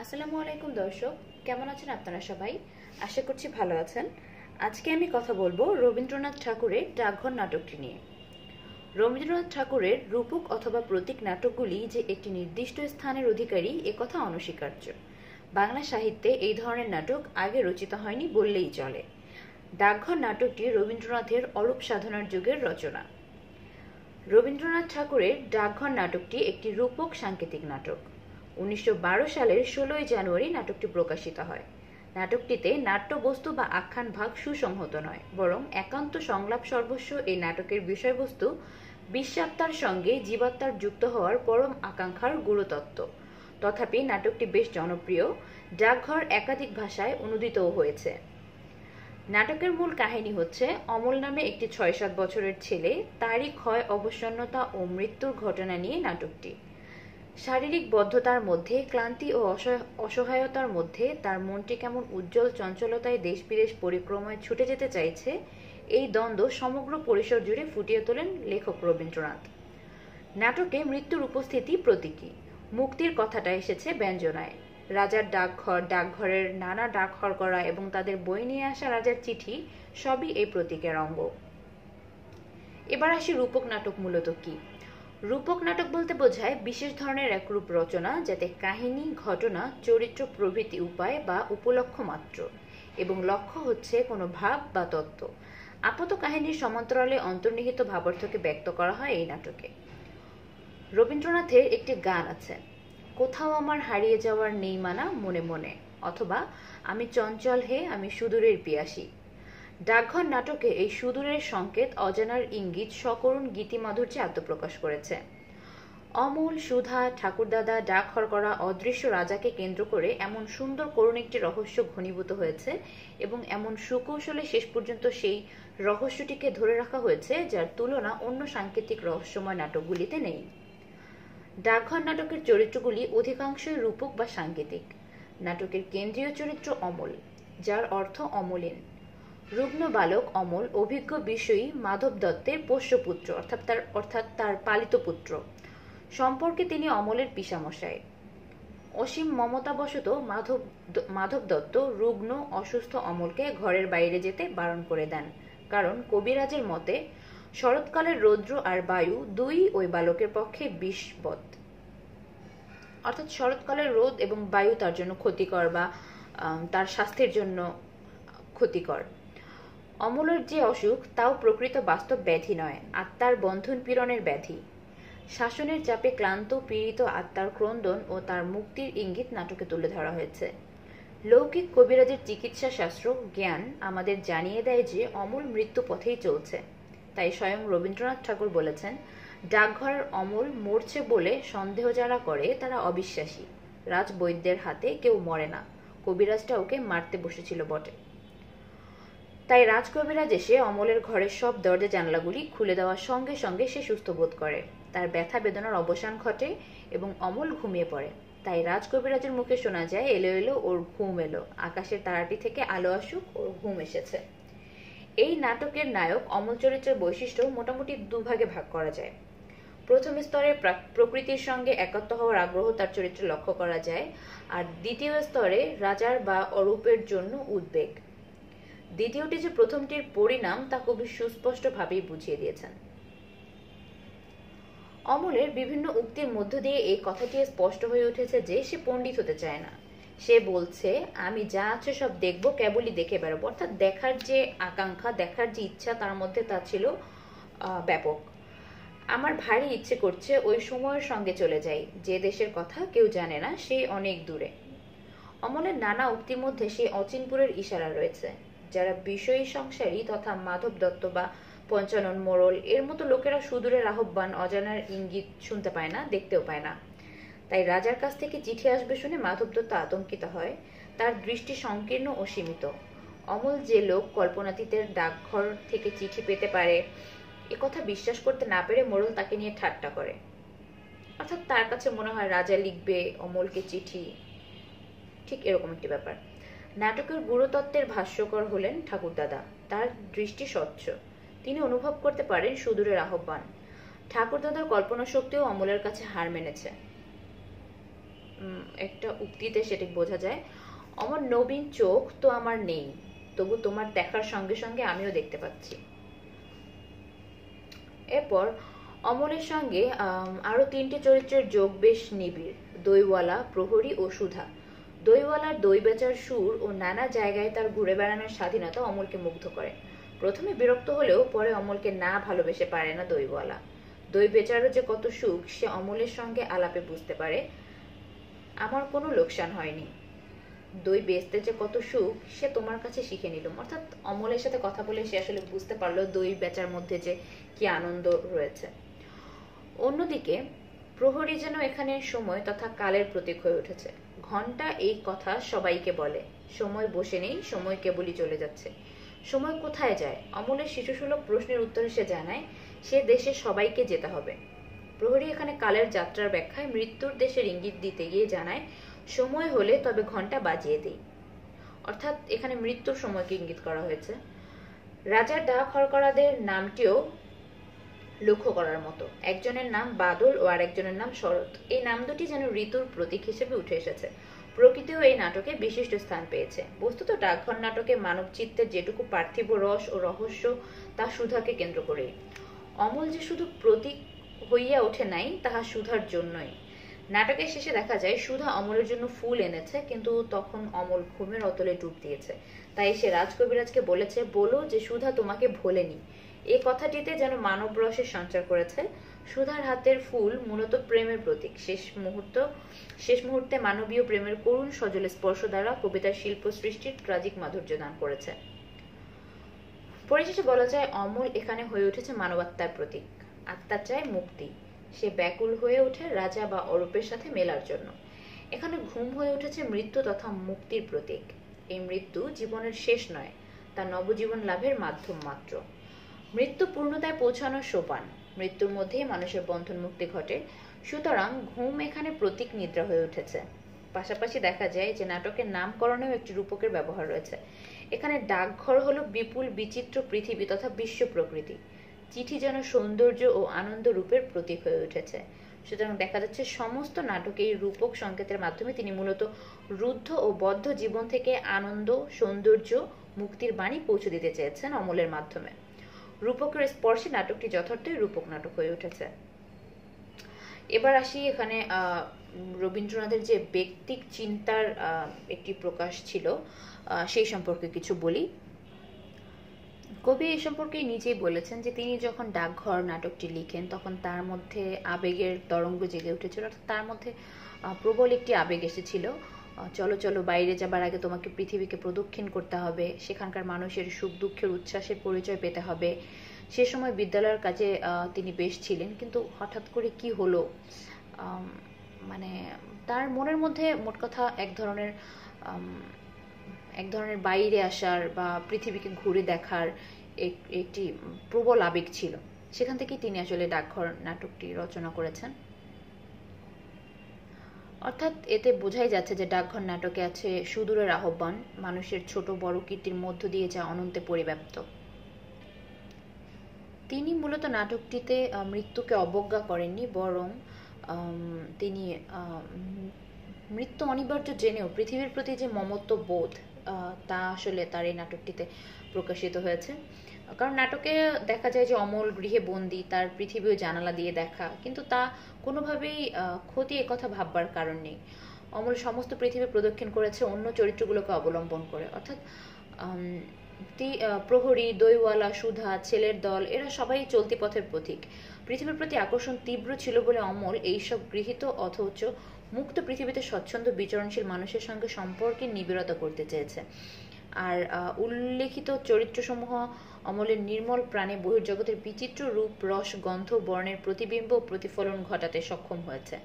আসসালামু আলাইকুম দর্শক, কেমন আছেন আপনারা সবাই? আশা করছি ভালো আছেন। আজকে আমি কথা বলবো রবীন্দ্রনাথ ঠাকুরের ডাকঘর নাটকটি নিয়ে। রবীন্দ্রনাথ ঠাকুরের রূপক অথবা প্রতীক নাটকগুলি যে একটি নির্দিষ্ট স্থানের অধিকারী একথা অনস্বীকার্য। বাংলা সাহিত্যে এই ধরনের নাটক আগে রচিত হয়নি বললেই চলে। ডাকঘর নাটকটি রবীন্দ্রনাথের অরূপ সাধনার যুগের রচনা। রবীন্দ্রনাথ ঠাকুরের ডাকঘর নাটকটি একটি রূপক সাংকেতিক নাটক। 1912 সালের 16 জানুয়ারি নাটকটি প্রকাশিত হয়। নাটকটিতে নাট্যবস্তু বা আখ্যান ভাগ সুসংহত নয়, বরং একান্ত সংলাপ সর্বস্ব এই নাটকের বিষয়বস্তু বিশ্বাত্মার সঙ্গে জীবাত্মার যুক্ত হওয়ার পরম আকাঙ্ক্ষার গুরুতত্ত্ব। তথাপি নাটকটি বেশ জনপ্রিয়। ডাকঘর একাধিক ভাষায় অনুদিতও হয়েছে। নাটকের মূল কাহিনী হচ্ছে অমল নামে একটি 6-7 বছরের ছেলে, তারই ক্ষয় অবসন্নতা ও মৃত্যুর ঘটনা নিয়ে নাটকটি। শারীরিক বদ্ধতার মধ্যে, ক্লান্তি ও অসহায়তার মধ্যে তার মনটি কেমন উজ্জ্বল চঞ্চলতায় দেশ বিদেশ পরিক্রমায় ছুটে যেতে চাইছে, এই দ্বন্দ্ব সমগ্র পরিসর জুড়ে ফুটিয়ে তোলেন লেখক রবীন্দ্রনাথ। নাটকে মৃত্যুর উপস্থিতি প্রতীকী। মুক্তির কথাটা এসেছে ব্যঞ্জনায়। রাজার ডাকঘর, ডাকঘরের নানা ডাকঘর করা এবং তাদের বই নিয়ে আসা রাজার চিঠি সবই এই প্রতীকের অঙ্গ। এবার আসি রূপক নাটক মূলত কি। রূপক নাটক বলতে বোঝায় বিশেষ ধরনের একরূপ রচনা, যাতে কাহিনী, ঘটনা, চরিত্র প্রভৃতি উপায় বা উপলক্ষ মাত্র, এবং লক্ষ্য হচ্ছে কোনো ভাব বা তত্ত্ব। আপাত কাহিনীর সমান্তরালে অন্তর্নিহিত ভাবার্থকে ব্যক্ত করা হয় এই নাটকে। রবীন্দ্রনাথের একটি গান আছে, কোথাও আমার হারিয়ে যাওয়ার নেই মানা মনে মনে, অথবা আমি চঞ্চল হে আমি সুদূরের পিয়াসী। ডাকঘর নাটকে এই সুদূরের সংকেত, অজানার ইঙ্গিত সকরুণ গীতিমাধুর্যে আত্মপ্রকাশ করেছে। অমল, সুধা, ঠাকুরদাদা, ডাকঘর করা অদৃশ্য রাজাকে কেন্দ্র করে এমন সুন্দর করুণ একটি রহস্য ঘনীভূত হয়েছে এবং এমন সুকৌশলে শেষ পর্যন্ত সেই রহস্যটিকে ধরে রাখা হয়েছে যার তুলনা অন্য সাংকেতিক রহস্যময় নাটকগুলিতে নেই। ডাকঘর নাটকের চরিত্রগুলি অধিকাংশই রূপক বা সাংকেতিক। নাটকের কেন্দ্রীয় চরিত্র অমল, যার অর্থ অমলিন। রুগ্ন বালক অমল অভিজ্ঞ বিষয়ী মাধব দত্তের পোষ্যপুত্র, অর্থাৎ তার পালিত পুত্র। সম্পর্কে তিনি অমলের পিসামশাই। অসীম মমতাবশত মাধব দত্ত রুগ্ন অসুস্থ অমলকে ঘরের বাইরে যেতে বারণ করে দেন, কারণ কবিরাজের মতে শরৎকালের রৌদ্র আর বায়ু দুই ওই বালকের পক্ষে বিষবৎ। অর্থাৎ শরৎকালের রোদ এবং বায়ু তার জন্য ক্ষতিকর বা তার স্বাস্থ্যের জন্য ক্ষতিকর। অমলের যে অসুখ তাও প্রকৃত বাস্তব ব্যাধি নয়, আত্মার বন্ধন পীড়নের ব্যাধি। শাসনের চাপে ক্লান্ত পীড়িত আত্মার ক্রন্দন ও তার মুক্তির ইঙ্গিত নাটকে তুলে ধরা হয়েছে। লৌকিক কবিরাজের চিকিৎসা শাস্ত্র জ্ঞান আমাদের জানিয়ে দেয় যে অমল মৃত্যু পথেই চলছে। তাই স্বয়ং রবীন্দ্রনাথ ঠাকুর বলেছেন, ডাকঘরের অমল মরছে বলে সন্দেহ যারা করে তারা অবিশ্বাসী। রাজবৈদ্যের হাতে কেউ মরে না, কবিরাজটা ওকে মারতে বসেছিল বটে। তাই রাজকবিরাজ এসে অমলের ঘরের সব দরজা জানলাগুলি খুলে দেওয়ার সঙ্গে সঙ্গে সে সুস্থ বোধ করে, তার ব্যথা বেদনার অবসান ঘটে এবং অমল ঘুমিয়ে পড়ে। তাই রাজকবিরাজের মুখে শোনা যায়, এলো এলো ওর ঘুম এলো, আকাশের তারাটি থেকে আলো আসুক, ওর ঘুম এসেছে। এই নাটকের নায়ক অমল চরিত্রের বৈশিষ্ট্য মোটামুটি দুভাগে ভাগ করা যায়। প্রথম স্তরে প্রকৃতির সঙ্গে একাত্ম হওয়ার আগ্রহ তার চরিত্রে লক্ষ্য করা যায়, আর দ্বিতীয় স্তরে রাজার বা অরূপের জন্য উদ্বেগ। দ্বিতীয়টি যে প্রথমটির পরিণাম তা কবি সুস্পষ্টভাবেই বুঝিয়ে দিয়েছেন। অমলের বিভিন্ন উক্তির মধ্য দিয়ে এই কথাটি স্পষ্ট হয়ে উঠেছে যে সে পণ্ডিত হতে চায় না। সে বলছে, আমি যা আছে সব দেখবো, কেবলই দেখে বেড়াবো। অর্থাৎ দেখার যে আকাঙ্ক্ষা, দেখার যে ইচ্ছা তার মধ্যে তা ছিল ব্যাপক। আমার ভারী ইচ্ছে করছে ওই সময়ের সঙ্গে চলে যাই, যে দেশের কথা কেউ জানে না, সেই অনেক দূরে। অমলের নানা উক্তির মধ্যে সেই অচিনপুরের ইশারা রয়েছে। যারা বিষয়ী সংসারী তথা মাধব দত্ত বা পঞ্চানন মোড়ল এর মতো লোকেরা সুদূরের আহ্বান, অজানার ইঙ্গিত শুনতে পায় না, দেখতেও পায় না। তাই রাজার কাছ থেকে চিঠি আসবে শুনে মাধব দত্ত আতঙ্কিত হয়। তার দৃষ্টি সংকীর্ণ ও সীমিত। অমল যে লোক কল্পনাতীতের ডাকঘর থেকে চিঠি পেতে পারে, একথা বিশ্বাস করতে না পেরে মোড়ল তাকে নিয়ে ঠাট্টা করে। অর্থাৎ তার কাছে মনে হয় রাজা লিখবে অমলকে চিঠি, ঠিক এরকম একটি ব্যাপার। নাটকের গুরুতত্ত্বের ভাষ্যকর হলেন ঠাকুরদাদা। তার দৃষ্টি স্বচ্ছ, তিনি অনুভব করতে পারেন সুদূরের আহ্বান। ঠাকুরদাদার কল্পনা শক্তিও অমলের কাছে হার মেনেছে। একটা উক্তিতে সেটা বোঝা যায়, অমর নবীন চোখ তো আমার নেই, তবু তোমার দেখার সঙ্গে সঙ্গে আমিও দেখতে পাচ্ছি। এরপর অমলের সঙ্গে আরো 3টে চরিত্রের যোগ বেশ নিবিড়, দইওয়ালা, প্রহরী ও সুধা। দইওয়ালার দই বেচার সুর ও নানা জায়গায় তার ঘুরে বেড়ানোর স্বাধীনতা অমলকে মুগ্ধ করে। প্রথমে বিরক্ত হলেও পরে অমলকে না ভালোবেসে পারে না দইওয়ালা। দই বেচারও যে কত সুখ সে অমলের সঙ্গে আলাপে বুঝতে পারে। আমার কোনো লোকসান হয়নি, দই বেচতে যে কত সুখ সে তোমার কাছে শিখে নিলাম। অর্থাৎ অমলের সাথে কথা বলে সে আসলে বুঝতে পারলো দই বেচার মধ্যে যে কি আনন্দ রয়েছে। অন্যদিকে প্রহরী যেন এখানে সময় তথা কালের প্রতীক হয়ে উঠেছে। ঘন্টা এই কথা সবাইকে বলে, সময় বসে নেই, সময় কেবলই চলে যাচ্ছে। সময় কোথায় যায়? অমলের শিশুসুলভ প্রশ্নের উত্তরে সে জানায়, সে দেশে সবাইকে যেতে হবে। প্রহরী এখানে কালের যাত্রার ব্যাখ্যায় মৃত্যুর দেশের ইঙ্গিত দিতে গিয়ে জানায়, সময় হলে তবে ঘন্টা বাজিয়ে দেই। অর্থাৎ এখানে মৃত্যুর সময়কে ইঙ্গিত করা হয়েছে। রাজার ডাক হরকরাদের নামটিও লক্ষ্য করার মতো। একজনের নাম বাদল ও আরেকজনের নাম শরৎ। এই নাম দুটি যেন ঋতুর প্রতীক হিসেবে উঠে এসেছে। প্রকৃতিও এই নাটকে বিশিষ্ট স্থান পেয়েছে। বস্তুত ডাকঘর নাটকে মানব চিত্তের যেটুকু পার্থিব রস ও রহস্য তা সুধাকে কেন্দ্র করেই। অমল যে শুধু প্রতীক হইয়া ওঠে নাই তাহা সুধার জন্যই। নাটকের শেষে দেখা যায় সুধা অমলের জন্য ফুল এনেছে, কিন্তু তখন অমল ঘুমের অতলে ডুব দিয়েছে। তাই সে রাজকবিরাজকে বলেছে, বলো যে সুধা তোমাকে ভোলেনি। এই কথাটিতে যেন মানব রসের সঞ্চার করেছে। সুধার হাতের ফুল মূলত প্রেমের প্রতীক। শেষ মুহূর্তে মানবীয় প্রেমের করুণ সজল স্পর্শ দ্বারা কবিতার শিল্প সৃষ্টির ট্রাজিক মাধুর্য দান করেছে। পরিশেষে বলা যায়, অমল এখানে হয়ে উঠেছে মানবাত্মার প্রতীক। আত্মা চায় মুক্তি, সে ব্যাকুল হয়ে ওঠে রাজা বা অরূপের সাথে মেলার জন্য। এখানে ঘুম হয়ে উঠেছে মৃত্যু তথা মুক্তির প্রতীক। এই মৃত্যু জীবনের শেষ নয়, তা নবজীবন লাভের মাধ্যম মাত্র। মৃত্যু পূর্ণতায় পৌঁছানোর সোপান। মৃত্যুর মধ্যেই মানুষের বন্ধন মুক্তি ঘটে। সুতরাং ঘুম এখানে প্রতীক নিদ্রা হয়ে উঠেছে। পাশাপাশি দেখা যায় যে নাটকের নামকরণেও একটি রূপকের ব্যবহার রয়েছে। এখানে ডাকঘর হলো বিপুল বিচিত্র পৃথিবী তথা বিশ্ব প্রকৃতি। চিঠি যেন সৌন্দর্য ও আনন্দ রূপের প্রতীক হয়ে উঠেছে। সুতরাং দেখা যাচ্ছে সমস্ত নাটকে এই রূপক সংকেতের মাধ্যমে তিনি মূলত রুদ্ধ ও বদ্ধ জীবন থেকে আনন্দ, সৌন্দর্য, মুক্তির বাণী পৌঁছে দিতে চেয়েছেন অমলের মাধ্যমে। রূপকের স্পর্শে নাটকটি যথার্থই রূপক নাটক হয়ে উঠেছে। এবার আসি এখানে রবীন্দ্রনাথের যে ব্যক্তিক চিন্তার একটি প্রকাশ ছিল সেই সম্পর্কে কিছু বলি। কবি এই সম্পর্কে নিজেই বলেছেন যে তিনি যখন ডাকঘর নাটকটি লিখেন তখন তার মধ্যে আবেগের তরঙ্গ জেগে উঠেছিল। অর্থাৎ তার মধ্যে প্রবল একটি আবেগ এসেছিল। চলো চলো বাইরে যাবার আগে তোমাকে পৃথিবীকে প্রদক্ষিণ করতে হবে, সেখানকার মানুষের সুখ দুঃখের উচ্ছ্বাসের পরিচয় পেতে হবে। সে সময় বিদ্যালয়ের কাজে তিনি বেশ ছিলেন, কিন্তু হঠাৎ করে কি হলো, মানে তার মনের মধ্যে মোট কথা এক ধরনের বাইরে আসার বা পৃথিবীকে ঘুরে দেখার একটি প্রবল আবেগ ছিল। সেখান থেকেই তিনি আসলে ডাকঘর নাটকটি রচনা করেছেন। অর্থাৎ এতে বোঝাই যাচ্ছে যে ডাকঘর নাটকে আছে সুদূরের আহ্বান, মানুষের ছোট বড় কীর্তির মধ্য দিয়ে যা অনন্তে পরিব্যাপ্ত। তিনি মূলত নাটকটিতে মৃত্যুকে অবজ্ঞা করেননি, বরং তিনি মৃত্যু অনিবার্য জেনেও পৃথিবীর প্রতি যে মমত্ব বোধ তা আসলে তার এই নাটকটিতে প্রকাশিত হয়েছে। কারণ নাটকে দেখা যায় যে অমল গৃহে বন্দী, তার পৃথিবীও জানালা দিয়ে দেখা, কিন্তু তা কোনোভাবেই ক্ষতি একথা ভাববার কারণ নেই। অমল সমস্ত পৃথিবী প্রদক্ষিণ করেছে অন্য চরিত্রগুলোকে অবলম্বন করে। অর্থাৎ প্রহরী, দইওয়ালা, সুধা, ছেলের দল এরা সবাই চলতি পথের প্রতীক। পৃথিবীর প্রতি আকর্ষণ তীব্র ছিল বলে অমল এইসব গৃহীত অথচ মুক্ত পৃথিবীতে স্বচ্ছন্দ বিচরণশীল মানুষের সঙ্গে সম্পর্কে নিবিড়তা করতে চেয়েছে। আর উল্লেখিত চরিত্রসমূহ অমলের নির্মল প্রাণে বহির্জগতের বিচিত্র রূপ, রস, গন্ধ, বর্ণের প্রতিবিম্ব ও প্রতিফলন ঘটাতে সক্ষম হয়েছে।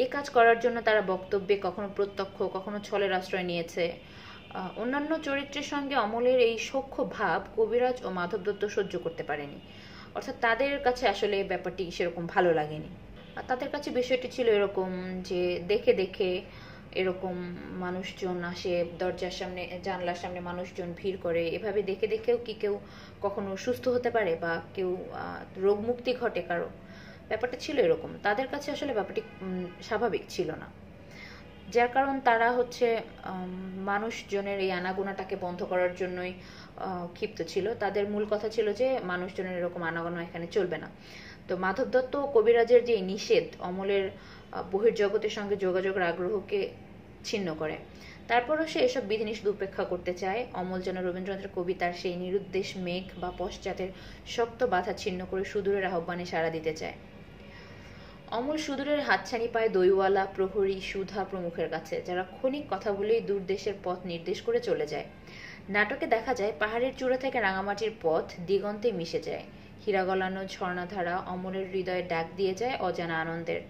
এ কাজ করার জন্য তারা বক্তব্যে কখনো প্রত্যক্ষ, কখনো ছলের আশ্রয় নিয়েছে। অন্যান্য চরিত্রের সঙ্গে অমলের এই সখ্য ভাব কবিরাজ ও মাধব দত্ত সহ্য করতে পারেনি। অর্থাৎ তাদের কাছে আসলে ব্যাপারটি সেরকম ভালো লাগেনি। আর তাদের কাছে বিষয়টি ছিল এরকম যে দেখে দেখে এরকম মানুষজন আসে, দরজার সামনে জানলার সামনে মানুষজন ভিড় করে, এভাবে দেখে দেখেও কি কেউ কখনো সুস্থ হতে পারে বা কেউ রোগ মুক্তি ঘটে কারো, ব্যাপারটা ছিল এরকম। তাদের কাছে আসলে ব্যাপারটি স্বাভাবিক ছিল না। যার কারণ তারা হচ্ছে মানুষজনের এই আনাগোনাটাকে বন্ধ করার জন্যই ক্ষিপ্ত ছিল। তাদের মূল কথা ছিল যে মানুষজনের এরকম আনাগোনা এখানে চলবে না। তো মাধব দত্ত ও কবিরাজের যে নিষেধ অমলের বহির্জগতের সঙ্গে যোগাযোগের আগ্রহকে ছিন্ন করে। তারপরও সে এসব বিধিনিষেধ উপেক্ষা করতে চায়। অমল যেন রবীন্দ্রনাথের কবিতার সেই নিরুদ্দেশ মেঘ বা পশ্চাতের শক্ত বাধা ছিন্ন করে সুদূরের আহ্বানে সাড়া দিতে চায়। অমল সুদূরের হাতছানি পায় দইওয়ালা, প্রহরী, সুধা প্রমুখের কাছে, যারা ক্ষণিক কথা বলেই দূর দেশের পথ নির্দেশ করে চলে যায়। নাটকে দেখা যায় পাহাড়ের চূড়া থেকে রাঙামাটির পথ দিগন্তে মিশে যায়। হীরা গলানো ঝর্ণাধারা অমলের হৃদয়ে ডাক দিয়ে যায় অজানা আনন্দের।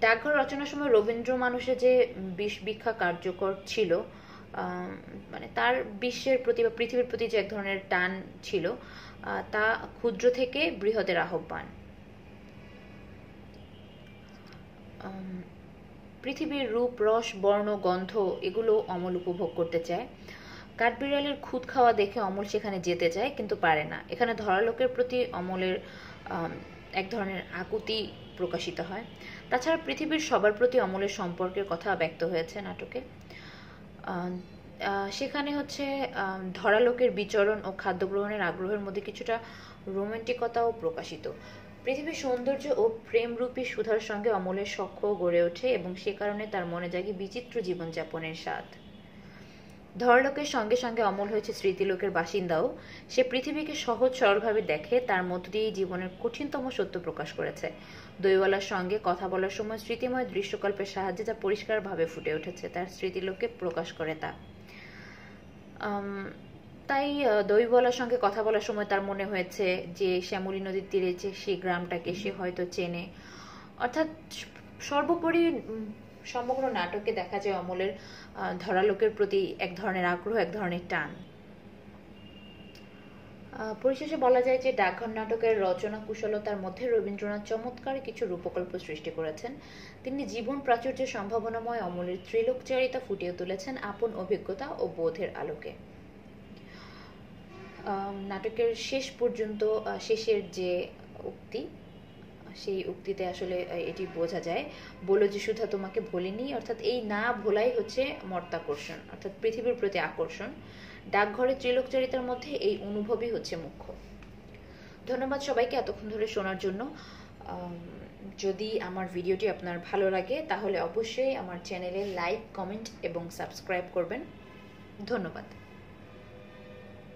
ডাকঘর রচনার সময় রবীন্দ্র মানুষের যে বিষভিক্ষা কার্যকর ছিল, মানে তার বিশ্বের প্রতি বা পৃথিবীর প্রতি যে এক ধরনের টান ছিল, তা ক্ষুদ্র থেকে বৃহদের আহ্বান। পৃথিবীর রূপ, রস, বর্ণ, গন্ধ এগুলো অমল উপভোগ করতে চায়। কাঠবিড়ালের খুদ খাওয়া দেখে অমল সেখানে যেতে চায়, কিন্তু পারে না। এখানে ধরালোকের প্রতি অমলের এক ধরনের আকুতি প্রকাশিত হয়। তাছাড়া পৃথিবীর সবার প্রতি অমলের সম্পর্কের কথা ব্যক্ত হয়েছে নাটকে। সেখানে হচ্ছে ধরালোকের বিচরণ ও খাদ্য গ্রহণের আগ্রহের মধ্যে কিছুটা রোমান্টিকতাও প্রকাশিত। পৃথিবীর সৌন্দর্য ও প্রেমরূপী সুধার সঙ্গে অমলের সখ্য গড়ে ওঠে এবং সে কারণে তার মনে জাগে বিচিত্র জীবনযাপনের স্বাদ। ধরালোকের সঙ্গে সঙ্গে অমল হয়েছে স্মৃতিলোকের বাসিন্দাও। সে পৃথিবীকে সহজ সরলভাবে দেখে, তার মধ্য দিয়েই জীবনের কঠিনতম সত্য প্রকাশ করেছে। দইওয়ালার সঙ্গে কথা বলার সময় স্মৃতিময় দৃশ্যকল্পের সাহায্যে তা পরিষ্কারভাবে ফুটে উঠেছে, তার স্মৃতিলোকে প্রকাশ করে তা। তাই দইওয়ালার সঙ্গে কথা বলার সময় তার মনে হয়েছে যে শ্যামলী নদীর তীরে যে সেই গ্রামটাকে সে হয়তো চেনে। অর্থাৎ সর্বোপরি সমগ্র নাটকে দেখা যায় অমলের ধরালোকের প্রতি এক ধরনের আগ্রহ, এক ধরনের টান। পরিশেষে বলা যায় যে ডাকঘর নাটকের রচনা কুশলতার মধ্যে রবীন্দ্রনাথ চমৎকার কিছু রূপকল্প সৃষ্টি করেছেন। তিনি জীবন প্রাচুর্যের সম্ভাবনাময় অমলের ত্রিলোকচারিতা ফুটিয়ে তুলেছেন আপন অভিজ্ঞতা ও বোধের আলোকে। নাটকের শেষ পর্যন্ত শেষের যে উক্তি, সেই উক্তিতে আসলে এটি বোঝা যায়, বলো যে সুধা তোমাকে ভুলিনি। অর্থাৎ এই না ভোলাই হচ্ছে মর্তাকর্ষণ, অর্থাৎ পৃথিবীর প্রতি আকর্ষণ। ডাকঘরের ত্রিলোকচারিতার মধ্যে এই অনুভবই হচ্ছে মুখ্য। ধন্যবাদ সবাইকে এতক্ষণ ধরে শোনার জন্য। যদি আমার ভিডিওটি আপনার ভালো লাগে তাহলে অবশ্যই আমার চ্যানেলে লাইক, কমেন্ট এবং সাবস্ক্রাইব করবেন। ধন্যবাদ।